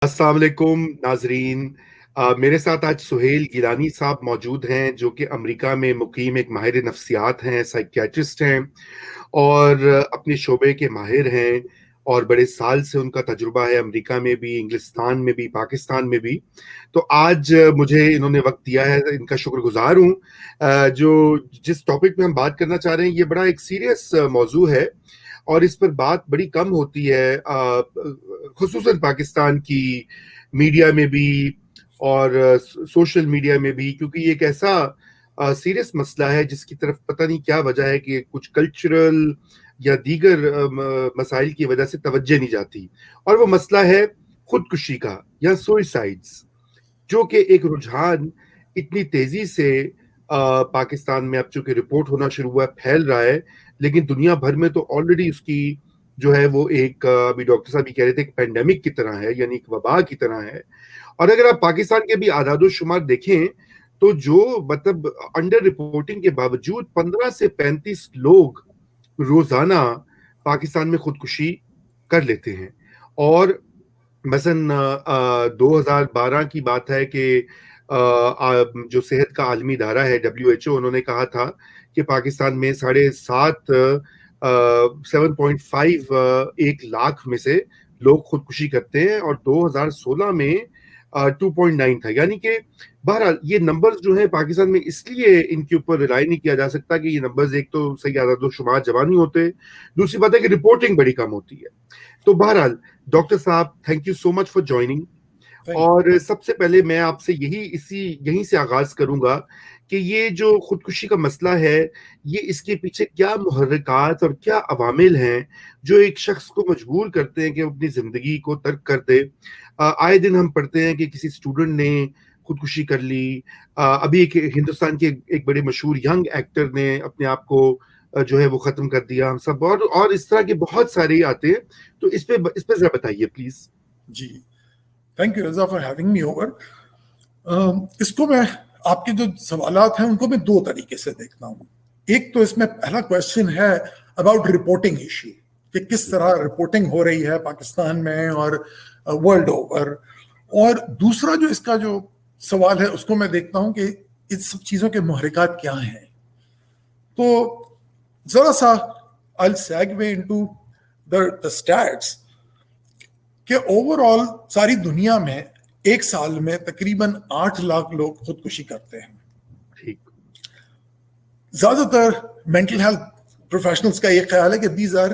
السلام علیکم ناظرین. میرے ساتھ آج سہیل گیلانی صاحب موجود ہیں جو کہ امریکہ میں مقیم ایک ماہر نفسیات ہیں، سائیکیٹرسٹ ہیں اور اپنے شعبے کے ماہر ہیں، اور بڑے سال سے ان کا تجربہ ہے امریکہ میں بھی، انگلستان میں بھی، پاکستان میں بھی. تو آج مجھے انہوں نے وقت دیا ہے، ان کا شکر گزار ہوں. جو جس ٹاپک میں ہم بات کرنا چاہ رہے ہیں یہ بڑا ایک سیریس موضوع ہے اور اس پر بات بڑی کم ہوتی ہے، خصوصاً پاکستان کی میڈیا میں بھی اور سوشل میڈیا میں بھی، کیونکہ یہ ایک ایسا سیریس مسئلہ ہے جس کی طرف پتہ نہیں کیا وجہ ہے کہ کچھ کلچرل یا دیگر مسائل کی وجہ سے توجہ نہیں جاتی. اور وہ مسئلہ ہے خودکشی کا یا سوئسائڈز، جو کہ ایک رجحان اتنی تیزی سے پاکستان میں اب چونکہ رپورٹ ہونا شروع ہوا ہے، پھیل رہا ہے، لیکن دنیا بھر میں تو آلریڈی اس کی جو ہے وہ ایک ابھی ڈاکٹر صاحب بھی کہہ رہے تھے ایک پینڈیمک کی طرح ہے، یعنی ایک وبا کی طرح ہے. اور اگر آپ پاکستان کے بھی اعداد و شمار دیکھیں تو جو مطلب انڈر رپورٹنگ کے باوجود 15 سے 35 لوگ روزانہ پاکستان میں خودکشی کر لیتے ہیں. اور مثلا 2012 کی بات ہے کہ جو صحت کا عالمی ادارہ ہے WHO، انہوں نے کہا تھا کہ پاکستان میں 7.5 ایک لاکھ میں سے لوگ خودکشی کرتے ہیں، اور 2016 میں 2.9 تھا. یعنی کہ بہرحال یہ نمبرز جو ہیں پاکستان میں اس لیے ان کے اوپر ریلائی نہیں کیا جا سکتا کہ یہ نمبرز ایک تو صحیح اعداد و شمار جمع نہیں ہوتے، دوسری بات ہے کہ رپورٹنگ بڑی کم ہوتی ہے. تو بہرحال ڈاکٹر صاحب، thank you so much for joining. اور سب سے پہلے میں آپ سے یہیں سے آغاز کروں گا کہ یہ جو خودکشی کا مسئلہ ہے، یہ اس کے پیچھے کیا محرکات اور کیا عوامل ہیں جو ایک شخص کو مجبور کرتے ہیں کہ اپنی زندگی کو ترک کر دے. آئے دن ہم پڑھتے ہیں کہ کسی اسٹوڈنٹ نے خودکشی کر لی، ابھی ایک ہندوستان کے ایک بڑے مشہور ینگ ایکٹر نے اپنے آپ کو جو ہے وہ ختم کر دیا. ہم سب اور اس طرح کے بہت سارے آتے ہیں. تو اس پہ ذرا بتائیے پلیز. جی، thank you Raza for having me over. اس کو میں آپ کے جو سوالات ہیں ان کو میں دو طریقے سے دیکھتا ہوں. ایک تو اس میں پہلا کوشچن ہے اباؤٹ رپورٹنگ ایشو، کہ کس طرح رپورٹنگ ہو رہی ہے پاکستان میں اور ورلڈ اوور. اور دوسرا جو اس کا جو سوال ہے اس کو میں دیکھتا ہوں کہ ان سب چیزوں کے محرکات کیا ہیں. تو ذرا سا I'll segue into the stats کہ اوور آل ساری دنیا میں ایک سال میں تقریباً 8 لاکھ لوگ خودکشی کرتے ہیں. زیادہ تر مینٹل ہیلتھ پروفیشنلز کا یہ خیال ہے کہ these are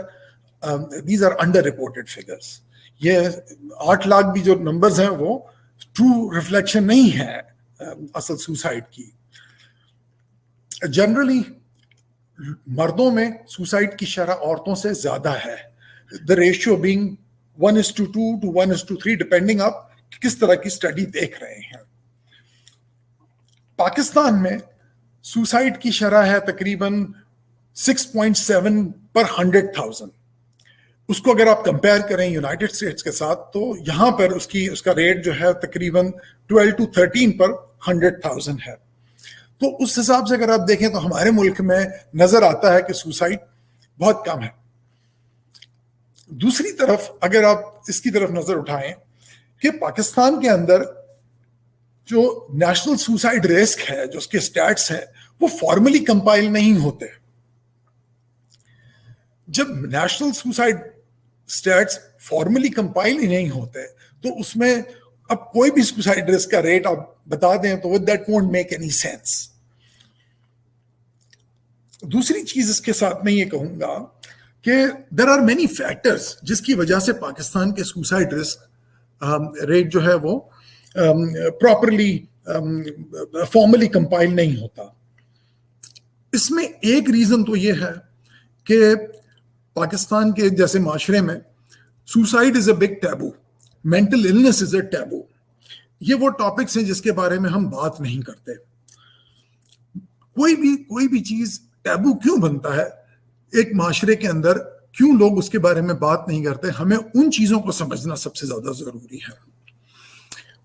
under reported figures. یہ 8 لاکھ بھی جو نمبرز ہیں وہ ٹرو ریفلیکشن نہیں ہے اصل سوسائڈ کی. جنرلی مردوں میں سوسائڈ کی شرح عورتوں سے زیادہ ہے، the ratio being 1:2 to 1:3 depending آپ کس طرح کی اسٹڈی دیکھ رہے ہیں. پاکستان میں سوسائڈ کی شرح ہے تقریباً 6.7 پر 100,000. اس کو اگر آپ کمپیئر کریں یونائٹڈ اسٹیٹس کے ساتھ تو یہاں پر اس کا ریٹ جو ہے تقریباً 12 to 13 پر 100,000 ہے. تو اس حساب سے اگر آپ دیکھیں تو ہمارے ملک میں نظر آتا ہے کہ سوسائڈ بہت کم ہے. دوسری طرف اگر آپ اس کی طرف نظر اٹھائیں کہ پاکستان کے اندر جو نیشنل سوسائڈ ریسک ہے، جو اس کے سٹیٹس ہیں، وہ فارملی کمپائل نہیں ہوتے. جب national suicide stats formally compile ہی نہیں ہوتے تو اس میں اب کوئی بھی سوسائڈ رسک کا ریٹ آپ بتا دیں تو that won't make any sense. دوسری چیز اس کے ساتھ میں یہ کہوں گا کہ دیر آر مینی فیکٹرز جس کی وجہ سے پاکستان کے سوسائڈ رسک ریٹ جو ہے وہ پراپرلی فارملی کمپائل نہیں ہوتا. اس میں ایک ریزن تو یہ ہے کہ پاکستان کے جیسے معاشرے میں suicide is a big taboo, mental illness is a taboo. یہ وہ ٹاپکس ہیں جس کے بارے میں ہم بات نہیں کرتے. کوئی بھی چیز ٹیبو کیوں بنتا ہے ایک معاشرے کے اندر، کیوں لوگ اس کے بارے میں بات نہیں کرتے؟ ہمیں ان چیزوں کو سمجھنا سب سے زیادہ ضروری ہے.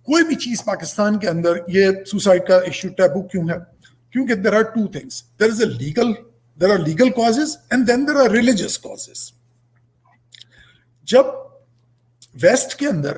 کوئی بھی چیز پاکستان کے اندر یہ سوسائڈ کا ایشو ٹیبو کیوں ہے؟ کیونکہ there are two things. There are legal causes and then there are religious causes. جب ویسٹ کے اندر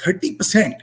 30%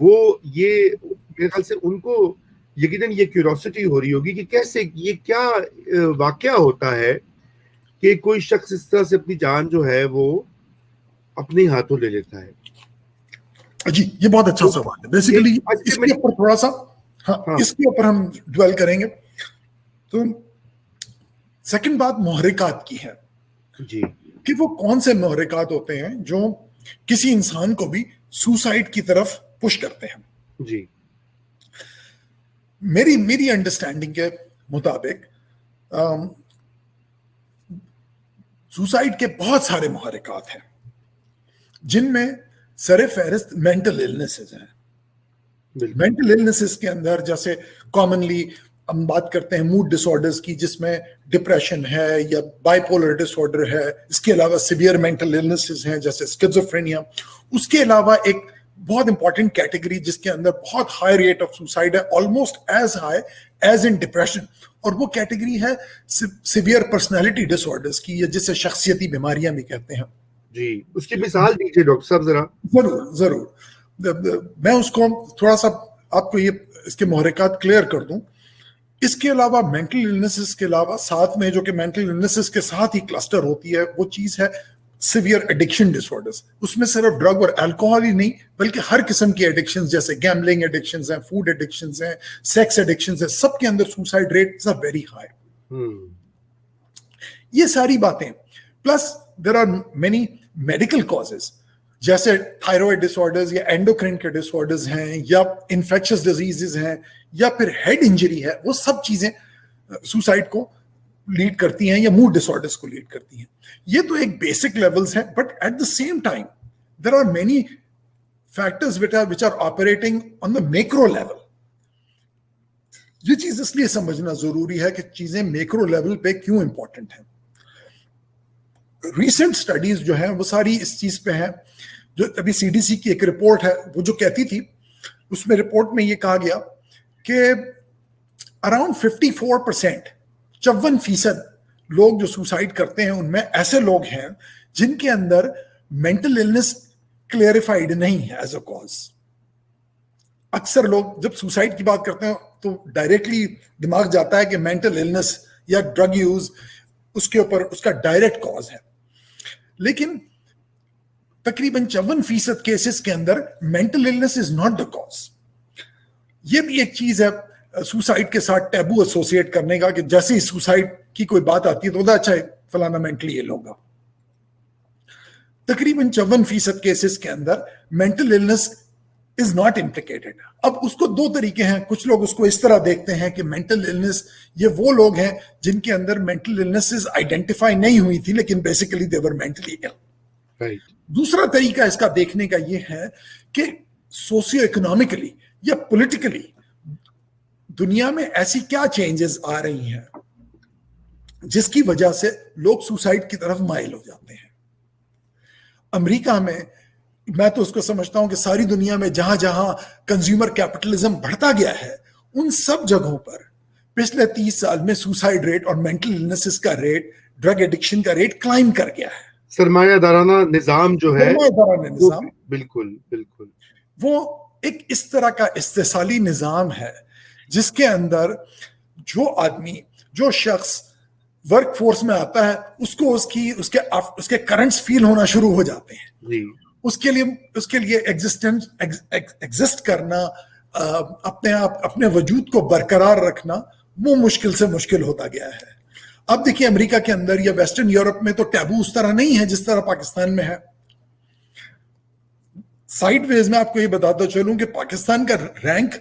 وہ یہ میرے خیال سے ان کو یقیناً یہ کیوریوسٹی ہو رہی ہوگی کہ کیسے یہ کیا واقعہ ہوتا ہے کہ کوئی شخص اس طرح سے اپنی جان جو ہے وہ اپنے ہاتھوں لے لیتا ہے. جی یہ بہت اچھا سوال ہے. بیسیکلی اس کے اوپر تھوڑا سا اس کے اوپر ہم ڈویل کریں گے. تو سیکنڈ بات محرکات کی ہے جی کہ وہ کون سے محرکات ہوتے ہیں جو کسی انسان کو بھی سوسائڈ کی طرف پش کرتے ہیں. جی میری انڈرسٹینڈنگ کے مطابق سوسائڈ کے بہت سارے محرکات ہیں جن میں سر فہرست مینٹل النیسز ہیں. مینٹل النیسز کے اندر جیسے کامنلی ہم بات کرتے ہیں موڈ ڈس آرڈرز کی, جس میں ڈپریشن ہے یا بائی پولر ڈس آرڈر ہے. اس کے علاوہ سیویئر مینٹل النیسز ہیں جیسے اسکیزوفرینیا. اس کے علاوہ ایک بہت امپورٹنٹ کیٹیگری جس کے اندر بہت ہائی ریٹ آف سوسائڈ ہے, almost as high as in depression, اور وہ کیٹیگری ہے سیویئر پرسنالٹی ڈس آرڈرز کی, یا جسے شخصیتی بیماریاں بھی کہتے ہیں. جی اس کی مثال دیجیے ڈاکٹر صاحب ذرا. ضرور میں اس کو تھوڑا سا آپ کو یہ اس کے محرکات کلیئر کر دوں. اس کے علاوہ مینٹل النیسز کے علاوہ ساتھ میں جو کہ مینٹل النیسز کے ساتھ ہی کلسٹر ہوتی ہے وہ چیز ہے سیویئر ایڈکشن ڈس آرڈرز. اس میں صرف ڈرگ اور الکوہول ہی نہیں بلکہ ہر قسم کی ایڈکشنز جیسے گیمبلنگ ایڈکشنز ہیں, فوڈ ایڈکشنز ہیں, سیکس ایڈکشنز ہیں, سب کے اندر suicide rates are very high. یہ ساری باتیں plus there are many medical causes جیسے تھائرائڈ ڈس آرڈرز یا اینڈوکرین کے ڈس آرڈرز ہیں یا انفیکشس ڈیزیزز ہیں یا پھر ہیڈ انجری ہے. وہ سب چیزیں سوسائڈ کو لیڈ کرتی ہیں یا موڈ ڈس آرڈرز کو لیڈ کرتی ہیں. یہ تو ایک بیسک لیولز ہیں, but at the same time there are many factors which are operating on the macro level. یہ چیز اس لیے سمجھنا ضروری ہے کہ چیزیں میکرو لیول پہ کیوں امپورٹنٹ ہیں. ریسنٹ سٹڈیز جو ہیں وہ ساری اس چیز پہ ہیں. جو ابھی سی ڈی سی کی ایک رپورٹ ہے وہ جو کہتی تھی, اس میں رپورٹ میں یہ کہا گیا کہ اراؤنڈ 54%, 54% لوگ جو سوسائڈ کرتے ہیں ان میں ایسے لوگ ہیں جن کے اندر مینٹل النس کلیئرفائڈ نہیں ہے ایز اے کاز. اکثر لوگ جب سوسائڈ کی بات کرتے ہیں تو ڈائریکٹلی دماغ جاتا ہے کہ مینٹل النس یا ڈرگ یوز اس کے اوپر اس کا ڈائریکٹ کاز ہے, لیکن تقریباً 54% کیسز کے اندر mental illness is not the cause. یہ بھی ایک چیز ہے سوسائڈ کے ساتھ ٹیبو ایسوسیٹ کرنے کا کہ جیسے ہی سوسائڈ کی کوئی بات آتی ہے تو اچھا فلانا مینٹلی ایل ہوگا. تقریباً 54% کیسز کے اندر mental illness is not implicated. اب اس کو دو طریقے ہیں. کچھ لوگ اس کو اس طرح دیکھتے ہیں کہ مینٹل النس یہ وہ لوگ ہیں جن کے اندر مینٹل النسز آئیڈینٹیفائی نہیں ہوئی تھی لیکن basically they were mentally ill. دوسرا طریقہ اس کا دیکھنے کا یہ ہے کہ سوسیو اکنامکلی یا پولیٹیکلی دنیا میں ایسی کیا چینجز آ رہی ہیں جس کی وجہ سے لوگ سوسائڈ کی طرف مائل ہو جاتے ہیں. امریکہ میں تو اس کو سمجھتا ہوں کہ ساری دنیا میں جہاں جہاں کنزیومر کیپٹلزم بڑھتا گیا ہے ان سب جگہوں پر پچھلے 30 سال میں سوسائڈ ریٹ اور مینٹل النسز کا ریٹ, ڈرگ ایڈکشن کا ریٹ کلائم کر گیا ہے. سرمایہ دارانہ نظام جو ہے بالکل وہ ایک اس طرح کا استحصالی نظام ہے جس کے اندر جو آدمی جو شخص ورک فورس میں آتا ہے اس کو اس کے کرنٹس فیل ہونا شروع ہو جاتے ہیں. اس کے لیے ایگزسٹ کرنا, اپنے وجود کو برقرار رکھنا وہ مشکل سے مشکل ہوتا گیا ہے. اب دیکھیے امریکہ کے اندر یا ویسٹرن یورپ میں تو ٹیبو اس طرح نہیں ہے جس طرح پاکستان میں ہے. سائیڈ ویز میں آپ کو یہ بتاتا چلوں کہ پاکستان کا رینک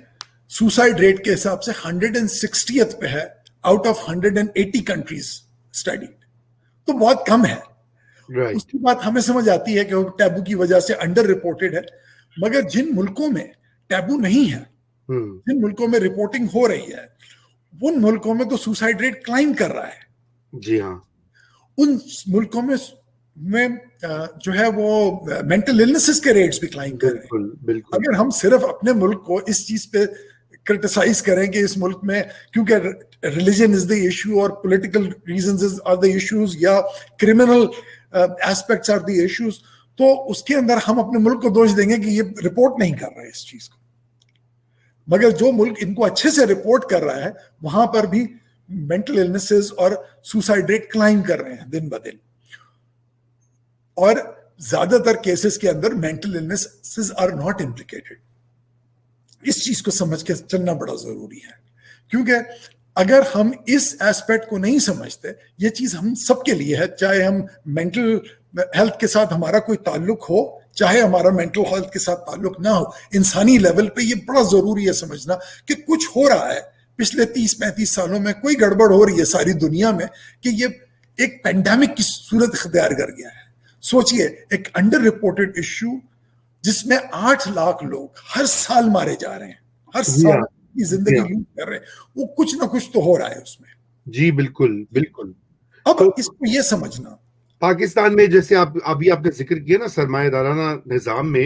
سوسائڈ ریٹ کے حساب سے 160th پہ ہے آؤٹ آف 180 کنٹریز اسٹڈیڈ, تو بہت کم ہے. اس کی بات ہمیں سمجھ آتی ہے کہ وہ ٹیبو کی وجہ سے انڈر رپورٹڈ ہے, مگر جن ملکوں میں ٹیبو نہیں ہے, جن ملکوں میں رپورٹنگ ہو رہی ہے, ان ملکوں میں تو سوسائڈ ریٹ کلائم کر رہا ہے. جی ہاں, ان ملکوں میں جو ہے وہ مینٹل النسز کے ریٹس بھی کلائم کر رہے ہیں. اگر ہم صرف اپنے ملک کو اس چیز پہ کرٹیسائز کریں کہ اس ملک میں کیونکہ ریلیجن از دی ایشو اور political reasons are the issues یا criminal aspects are the issues, تو اس کے اندر ہم اپنے ملک کو دوش دیں گے کہ یہ رپورٹ نہیں کر رہے اس چیز کو. مگر جو ملک ان کو اچھے سے رپورٹ کر رہا ہے وہاں پر بھی مینٹل النسز اور سوسائڈ ریٹ کلائم کر رہے ہیں دن بدن, اور زیادہ تر کیسز کے اندر mental illnesses are not implicated. اس چیز کو سمجھ کے چلنا بڑا ضروری ہے, کیونکہ اگر ہم اس ایسپیکٹ کو نہیں سمجھتے, یہ چیز ہم سب کے لیے ہے, چاہے ہم مینٹل ہیلتھ کے ساتھ ہمارا کوئی تعلق ہو چاہے ہمارا مینٹل ہیلتھ کے ساتھ تعلق نہ ہو, انسانی لیول پہ یہ بڑا ضروری ہے سمجھنا کہ کچھ ہو رہا ہے پچھلے 30-35 سالوں میں, کوئی گڑبڑ ہو رہی ہے ساری دنیا میں کہ یہ ایک پینڈیمک کی صورت اختیار کر گیا ہے. سوچئے ایک انڈر رپورٹڈ ایشو جس میں 8 لاکھ لوگ ہر سال مارے جا رہے ہیں, ہر سال کی زندگی لوٹ کر رہے ہیں, وہ کچھ نہ کچھ تو ہو رہا ہے اس میں. جی بالکل بالکل. اب اس کو یہ سمجھنا, پاکستان میں جیسے آپ نے ذکر کیا نا سرمایہ دارانہ نظام میں,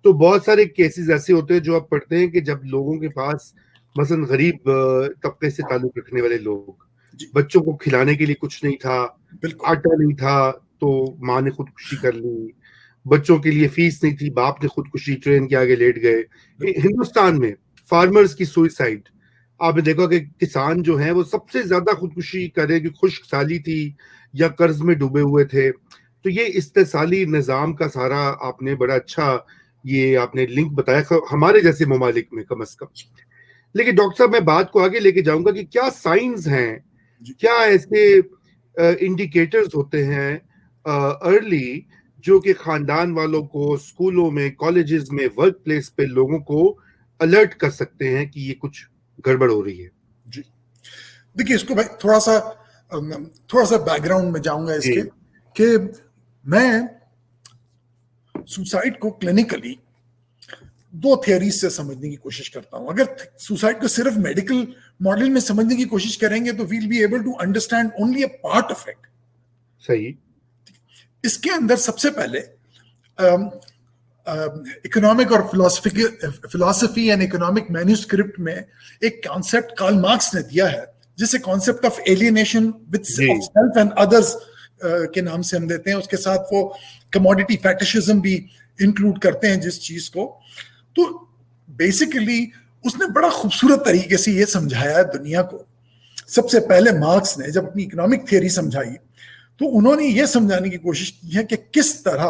تو بہت سارے کیسز ایسے ہوتے ہیں جو آپ پڑھتے ہیں کہ جب لوگوں کے پاس مثلا غریب طبقے سے تعلق رکھنے والے لوگ, بچوں کو کھلانے کے لیے کچھ نہیں تھا, آٹا نہیں تھا تو ماں نے خودکشی کر لی, بچوں کے لیے فیس نہیں تھی باپ نے خودکشی, ٹرین کے آگے لیٹ گئے. ہندوستان میں فارمرز کی سوئسائڈ آپ نے دیکھا کہ کسان جو ہیں وہ سب سے زیادہ خودکشی کرے, کہ خشک سالی تھی یا قرض میں ڈوبے ہوئے تھے. تو یہ استحصالی نظام کا سارا آپ نے بڑا اچھا یہ آپ نے لنک بتایا ہمارے جیسے ممالک میں کم از کم. لیکن ڈاکٹر صاحب میں بات کو آگے لے کے جاؤں گا کہ کیا سائنز ہیں, کیا ایسے انڈیکیٹرز ہوتے ہیں ارلی جو کہ خاندان والوں کو اسکولوں میں, کالجز میں, ورک پلیس پہ لوگوں کو الرٹ کر سکتے ہیں کہ یہ کچھ گڑبڑ ہو رہی ہے؟ جی دیکھیے, اس کو بھائی تھوڑا سا بیک گراؤنڈ میں جاؤں گا اس کے, کہ میں سوسائڈ کو کلینکلی 2 تھیوریز سے سمجھنے کی کوشش کرتا ہوں. اگر سوسائڈ کو صرف میڈیکل ماڈل میں سمجھنے کی کوشش کریں گے تو we'll be able to understand only a part of it. صحیح. اس کے اندر سب سے پہلے اکنامک اور فلسفی اینڈ اکنامک مینوسکرپٹ میں ایک کانسیپٹ کارل مارکس نے دیا ہے جسے concept of alienation with self and others کے نام سے ہم دیتے ہیں. اس کے ساتھ وہ کموڈیٹی فیٹیشزم بھی انکلوڈ کرتے ہیں جس چیز کو. تو بیسیکلی اس نے بڑا خوبصورت طریقے سے یہ سمجھایا ہے دنیا کو. سب سے پہلے مارکس نے جب اپنی اکنامک تھیوری سمجھائی تو انہوں نے یہ سمجھانے کی کوشش کی ہے کہ کس طرح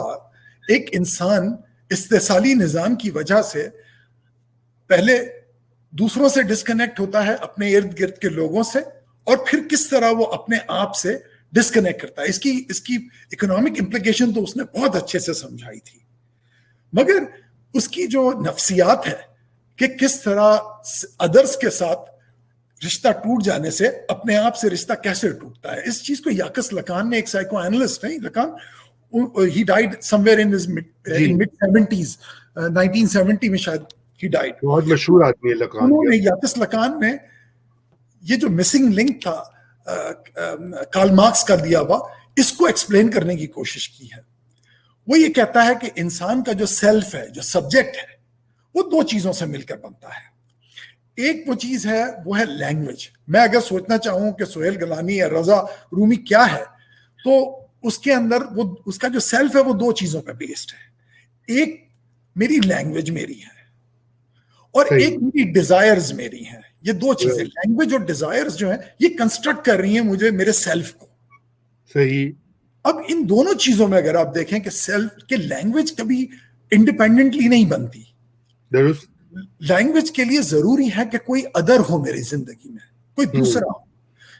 ایک انسان استحصالی نظام کی وجہ سے پہلے دوسروں سے ڈسکنیکٹ ہوتا ہے, اپنے ارد گرد کے لوگوں سے, اور پھر کس طرح وہ اپنے آپ سے ڈسکنیکٹ کرتا ہے. اس کی اکنامک امپلیکیشن تو اس نے بہت اچھے سے سمجھائی تھی, مگر اس کی جو نفسیات ہے کہ کس طرح ادرس کے ساتھ رشتہ ٹوٹ جانے سے اپنے آپ سے رشتہ کیسے ٹوٹتا ہے, اس چیز کو یاکس لکان نے, ایک سائیکو اینالسٹ ہے لکان, he died somewhere in his mid 70s, 1970 میں شاید he died. بہت مشہور آدمی ہے لکان. انہوں نے یاکس لکان نے یہ جو مسنگ لنک تھا کارل مارکس کا دیا ہوا, اس کو ایکسپلین کرنے کی کوشش کی ہے. وہ یہ کہتا ہے کہ انسان کا جو سیلف ہے, جو سبجیکٹ ہے, وہ 2 چیزوں سے مل کر بنتا ہے. ایک وہ چیز ہے وہ ہے لینگویج. میں اگر سوچنا چاہوں کہ سہیل گیلانی یا رضا رومی کیا ہے تو اس کے اندر وہ اس کا جو سیلف ہے وہ 2 چیزوں پہ بیسڈ ہے. ایک میری لینگویج میری ہے اور ایک میری ڈیزائرز میری ہیں. یہ 2 چیزیں لینگویج اور ڈیزائرز جو ہیں یہ کنسٹرکٹ کر رہی ہیں مجھے میرے سیلف کو. صحیح. اب ان دونوں چیزوں میں اگر آپ دیکھیں کہ سیلف کے لینگویج کبھی انڈیپینڈنٹلی نہیں بنتی. لینگویج کے لیے ضروری ہے کہ کوئی ادر ہو میری زندگی میں, کوئی دوسرا ہو,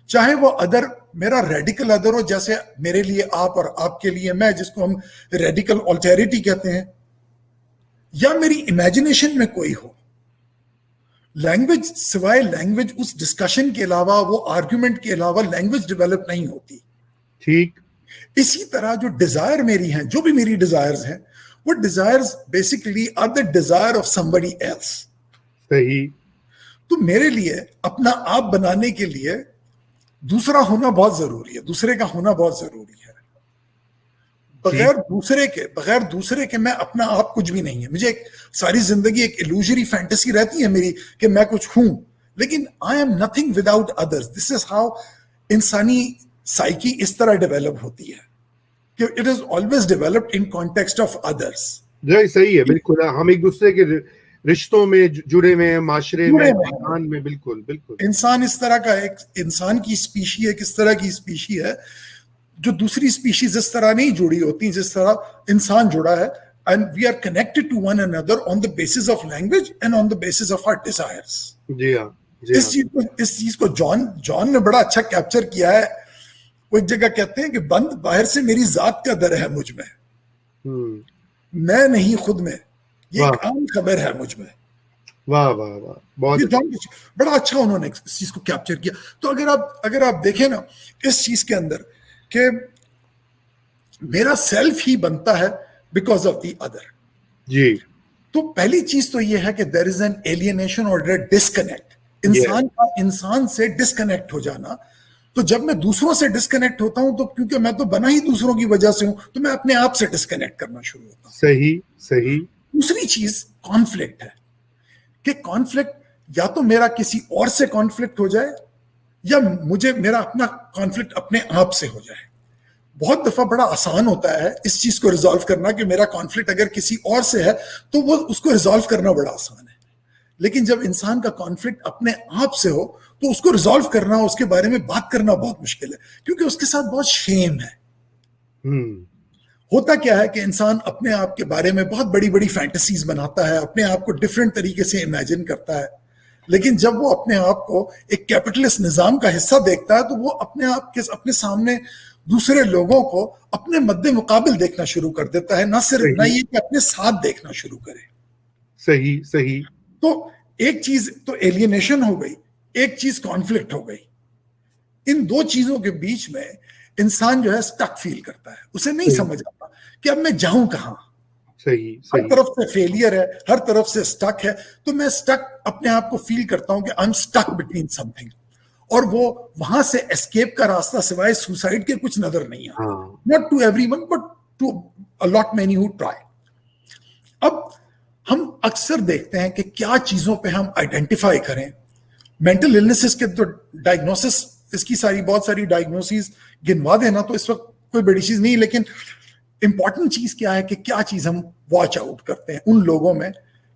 چاہے وہ ادر میرا ریڈیکل ادر ہو جیسے میرے لیے آپ اور آپ کے لیے میں, جس کو ہم ریڈیکل آلٹریٹی کہتے ہیں, یا میری امیجنیشن میں کوئی ہو. لینگویج سوائے لینگویج اس ڈسکشن کے علاوہ, وہ آرگیومنٹ کے علاوہ لینگویج ڈیولپ نہیں ہوتی. ٹھیک. اسی طرح جو ڈیزائر میری ہیں, جو بھی میری ڈیزائرز ہیں, وہ desires basically are the desire of somebody else. صحیح. تو میرے لیے اپنا آپ بنانے کے لیے دوسرا ہونا بہت ضروری ہے, دوسرے کا ہونا بہت ضروری ہے. بغیر دوسرے کے میں اپنا آپ کچھ بھی نہیں ہے. مجھے ایک ساری زندگی ایک ایلوژری فینٹیسی رہتی ہے میری کہ میں کچھ ہوں, لیکن I am nothing without others. This is how انسانی سائیکی اس طرح ڈیولپ ہوتی ہے کہ it is always developed in context of others. صحیح ہے, بالکل. ہم ایک دوسرے کے رشتوں میں جڑے ہوئے ہیں, معاشرے میں, جڑے ہوئے ہیں. خاندان میں. بالکل بالکل. انسان اس طرح کا ایک انسان کی اسپیشی ہے, کس طرح کی اسپیشی ہے جو دوسری اسپیشیز اس طرح نہیں جڑی ہوتی جس طرح انسان جڑا ہے. And we are connected to one another on the basis of language and on the basis of our desires. جی ہاں, جی ہاں. اس چیز کو جان نے بڑا اچھا کیپچر کیا ہے. وہ ایک جگہ کہتے ہیں کہ بند باہر سے میری ذات کا در ہے مجھ میں, میں نہیں خود میں, یہ ایک عام خبر ہے مجھ میں. واہ واہ واہ, بہت بڑا اچھا انہوں نے اس چیز کو کیپچر کیا. تو اگر آپ دیکھیں نا اس چیز کے اندر کہ میرا سیلف ہی بنتا ہے بیکاز آف دی ادر. جی, تو پہلی چیز تو یہ ہے کہ دیر از این ایلینیشن اور ڈسکنیکٹ, انسان سے ڈسکنیکٹ ہو جانا. تو جب میں دوسروں سے ڈسکنیکٹ ہوتا ہوں تو کیونکہ میں تو بنا ہی دوسروں کی وجہ سے ہوں, تو میں اپنے آپ سے ڈسکنیکٹ کرنا شروع ہوتا ہوں. صحیح صحیح. دوسری چیز کانفلکٹ ہے کہ کانفلکٹ یا تو میرا کسی اور سے کانفلکٹ ہو جائے یا مجھے میرا اپنا کانفلکٹ اپنے آپ سے ہو جائے. بہت دفعہ بڑا آسان ہوتا ہے اس چیز کو ریزالو کرنا کہ میرا کانفلکٹ اگر کسی اور سے ہے تو وہ اس کو ریزالو کرنا بڑا آسان ہے. لیکن جب انسان کا کانفلکٹ اپنے آپ سے ہو تو اس کو ریزالو کرنا, اس کے بارے میں بات کرنا بہت مشکل ہے, کیونکہ اس کے ساتھ بہت شیم ہے. ہوتا کیا ہے کہ انسان اپنے آپ کے بارے میں بہت بڑی بڑی فینٹیسیز بناتا ہے, اپنے آپ کو ڈفرینٹ طریقے سے امیجن کرتا ہے, لیکن جب وہ اپنے آپ کو ایک کیپٹلسٹ نظام کا حصہ دیکھتا ہے تو وہ اپنے آپ کے اپنے سامنے دوسرے لوگوں کو اپنے مد مقابل دیکھنا شروع کر دیتا ہے, نہ صرف نہ یہ کہ اپنے ساتھ دیکھنا شروع کرے. صحیح صحیح. تو ایک چیز تو ایلینیشن ہو گئی, ایک چیز کانفلکٹ ہو گئی. ان دو چیزوں کے بیچ میں انسان جو ہے سٹک فیل کرتا ہے, اسے نہیں سمجھ آتا کہ اب میں جاؤں کہاں. صحیح. ہر طرف سے فیلئر ہے, ہر طرف سے سٹک ہے, تو میں سٹک اپنے آپ کو فیل کرتا ہوں کہ I am stuck between something, اور وہ وہاں سے اسکیپ کا راستہ سوائے سوسائڈ کے کچھ نظر نہیں آتا. Not to everyone but to a lot many who try. اب ہم اکثر دیکھتے ہیں کہ کیا چیزوں پہ ہم آئیڈینٹیفائی کریں. مینٹل النیسز کے تو ڈائگنوسس, اس کی بہت ساری ڈائگنوسز گنوا دینا تو اس وقت کوئی بڑی چیز نہیں, لیکن امپورٹنٹ چیز کیا ہے کہ کیا چیز ہم واچ آؤٹ کرتے ہیں ان لوگوں میں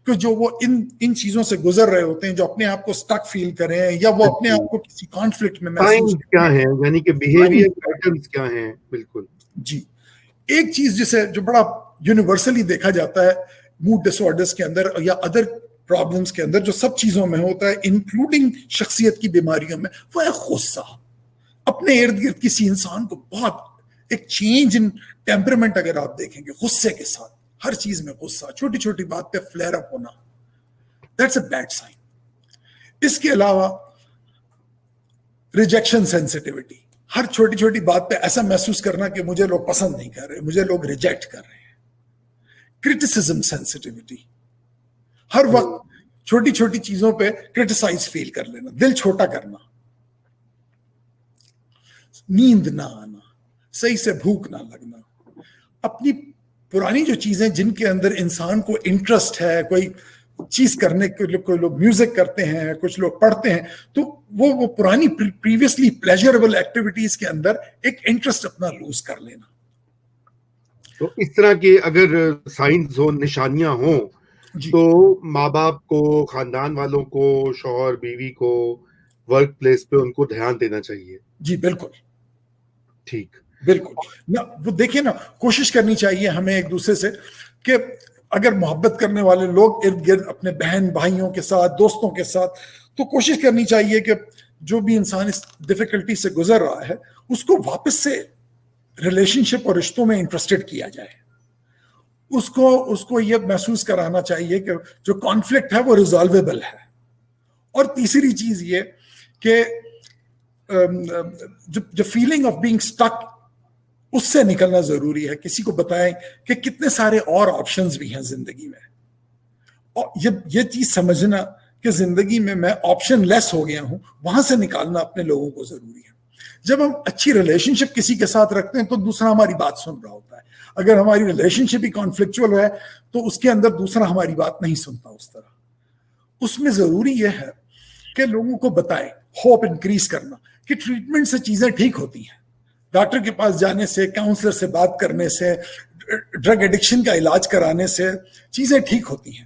کہ جو وہ ان چیزوں سے گزر رہے ہوتے ہیں, جو اپنے آپ کو سٹک فیل کریں یا وہ اپنے آپ کو کسی کانفلکٹ میں محسوس کیا ہے, یعنی کہ بیہیویئر پیٹرنز کیا ہیں. بالکل. جی, ایک چیز جسے جو بڑا یونیورسلی دیکھا جاتا ہے موڈ ڈس آرڈرز کے اندر یا ادر پرابلمس کے اندر, جو سب چیزوں میں ہوتا ہے انکلوڈنگ شخصیت کی بیماریوں میں, وہ ہے غصہ. اپنے ارد گرد کسی انسان کو بہت ایک چینج ان ٹیمپرمنٹ اگر آپ دیکھیں گے, غصے کے ساتھ ہر چیز میں غصہ, چھوٹی چھوٹی بات پہ فلیئر اپ ہونا, دیٹس اے بیڈ سائن. اس کے علاوہ ریجیکشن سینسٹیوٹی, ہر چھوٹی چھوٹی بات پہ ایسا محسوس کرنا کہ مجھے لوگ پسند نہیں کر رہے, مجھے لوگ ریجیکٹ کر رہے ہیں. کرٹیسزم سینسٹیوٹی, ہر وقت چھوٹی چھوٹی چیزوں پہ کرٹیسائز فیل کر لینا, دل چھوٹا کرنا. نیند نہ آنا, صحیح سے بھوک نہ لگنا, اپنی پرانی جو چیزیں جن کے اندر انسان کو انٹرسٹ ہے, کوئی چیز کرنے کے لیے, کوئی لوگ میوزک کرتے ہیں, کچھ لوگ پڑھتے ہیں, تو وہ پرانی پریویسلی پلیجربل ایکٹیویٹیز کے اندر ایک انٹرسٹ اپنا لوز کر لینا. تو اس طرح کے اگر سائنز ہو, نشانیاں ہوں, تو ماں باپ کو, خاندان والوں کو, شوہر بیوی کو, ورک پلیس پہ ان کو دھیان دینا چاہیے. جی بالکل ٹھیک, بالکل. وہ دیکھیں نا, کوشش کرنی چاہیے ہمیں ایک دوسرے سے کہ اگر محبت کرنے والے لوگ ارد گرد اپنے بہن بھائیوں کے ساتھ, دوستوں کے ساتھ, تو کوشش کرنی چاہیے کہ جو بھی انسان اس ڈیفیکلٹی سے گزر رہا ہے اس کو واپس سے ریلیشن شپ اور رشتوں میں انٹرسٹڈ کیا جائے. اس کو یہ محسوس کرانا چاہیے کہ جو کانفلکٹ ہے وہ ریزالویبل ہے. اور تیسری چیز یہ کہ جو فیلنگ آف بینگ اسٹک, اس سے نکلنا ضروری ہے. کسی کو بتائیں کہ کتنے سارے اور آپشنز بھی ہیں زندگی میں, اور یہ چیز سمجھنا کہ زندگی میں آپشن لیس ہو گیا ہوں, وہاں سے نکالنا اپنے لوگوں کو ضروری ہے. جب ہم اچھی ریلیشن شپ کسی کے ساتھ رکھتے ہیں تو دوسرا ہماری بات سن رہا ہوتا ہے. اگر ہماری ریلیشن شپ ہی کانفلکچوئل ہے تو اس کے اندر دوسرا ہماری بات نہیں سنتا اس طرح. اس میں ضروری یہ ہے کہ لوگوں کو بتائیں, ہوپ انکریز کرنا کہ ٹریٹمنٹ سے چیزیں ٹھیک ہوتی ہیں. ڈاکٹر کے پاس جانے سے, کاؤنسلر سے بات کرنے سے, ڈرگ ایڈکشن کا علاج کرانے سے چیزیں ٹھیک ہوتی ہیں.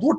2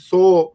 100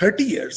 30 years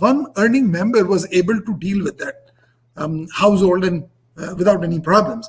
one earning member was able to deal with that household and without any problems.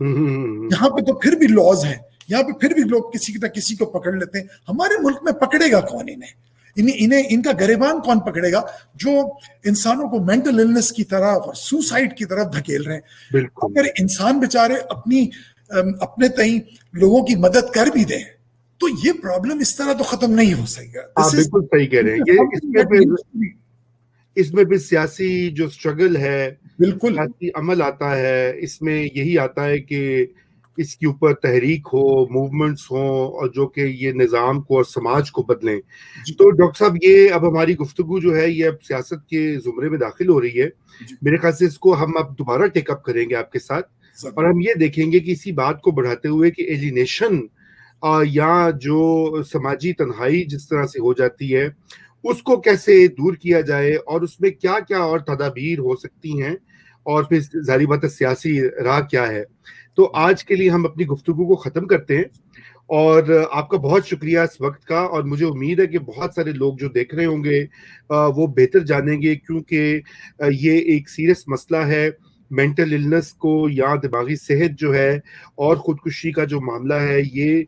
یہاں پہ تو پھر بھی لاز ہیں, یہاں پہ پھر بھی لوگ کسی نہ کسی کو پکڑ لیتے ہیں. ہمارے ملک میں پکڑے گا کون انہیں ان کا گریبان کون پکڑے گا جو انسانوں کو مینٹل النس کی طرف اور سوسائڈ کی طرف دھکیل رہے ہیں. اگر انسان بیچارے اپنے تئیں لوگوں کی مدد کر بھی دیں تو یہ پرابلم اس طرح تو ختم نہیں ہو سکے گا. آپ بالکل صحیح کہہ رہے ہیں. اس میں بھی سیاسی جو اسٹرگل ہے, بالکل سیاسی عمل آتا ہے, اس میں یہی آتا ہے کہ اس کے اوپر تحریک ہو, موومنٹس ہوں, اور جو کہ یہ نظام کو اور سماج کو بدلیں. تو ڈاکٹر صاحب یہ اب ہماری گفتگو جو ہے یہ اب سیاست کے زمرے میں داخل ہو رہی ہے. میرے خیال سے اس کو ہم اب دوبارہ ٹیک اپ کریں گے آپ کے ساتھ, اور ہم یہ دیکھیں گے کہ اسی بات کو بڑھاتے ہوئے کہ ایلینیشن یا جو سماجی تنہائی جس طرح سے ہو جاتی ہے اس کو کیسے دور کیا جائے, اور اس میں کیا کیا اور تدابیر ہو سکتی ہیں, اور پھر ظاہری بات ہے سیاسی راہ کیا ہے. تو آج کے لیے ہم اپنی گفتگو کو ختم کرتے ہیں, اور آپ کا بہت شکریہ اس وقت کا, اور مجھے امید ہے کہ بہت سارے لوگ جو دیکھ رہے ہوں گے وہ بہتر جانیں گے, کیونکہ یہ ایک سیریس مسئلہ ہے. مینٹل النس کو یا دماغی صحت جو ہے اور خودکشی کا جو معاملہ ہے یہ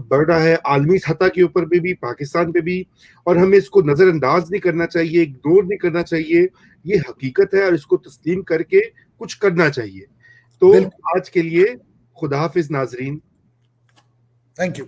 بڑھ رہا ہے عالمی سطح کے اوپر بھی, پاکستان پہ بھی, اور ہمیں اس کو نظر انداز نہیں کرنا چاہیے, اگنور نہیں کرنا چاہیے. یہ حقیقت ہے اور اس کو تسلیم کر کے کچھ کرنا چاہیے. تو آج کے لیے خدا حافظ ناظرین. Thank you.